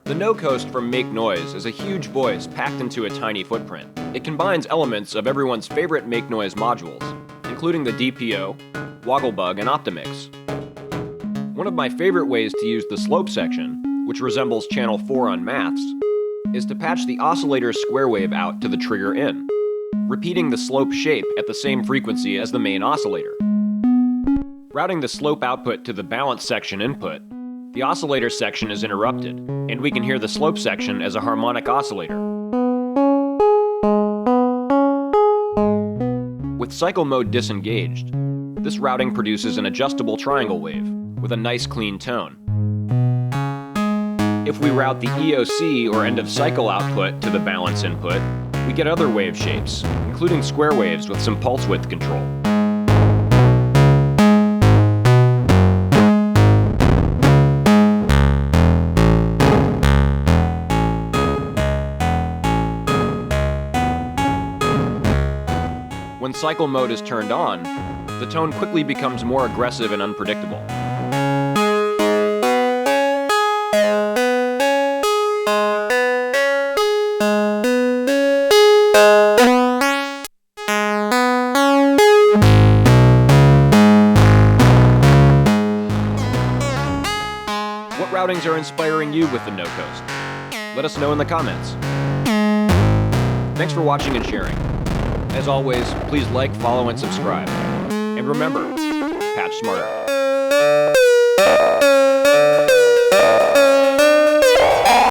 The no-coast from Make Noise is a huge voice packed into a tiny footprint. It combines elements of everyone's favorite Make Noise modules, including the DPO, Wogglebug, and Optimix. One of my favorite ways to use the slope section, which resembles channel 4 on Maths, is to patch the oscillator's square wave out to the trigger in, repeating the slope shape at the same frequency as the main oscillator. Routing the slope output to the balance section input, the oscillator section is interrupted, and we can hear the slope section as a harmonic oscillator. With cycle mode disengaged, this routing produces an adjustable triangle wave with a nice clean tone. If we route the EOC or end of cycle output to the balance input, we get other wave shapes, including square waves with some pulse width control. When cycle mode is turned on, the tone quickly becomes more aggressive and unpredictable. What routings are inspiring you with the no-coast? Let us know in the comments. Thanks for watching and sharing. As always, please like, follow, and subscribe. And remember, patch smarter.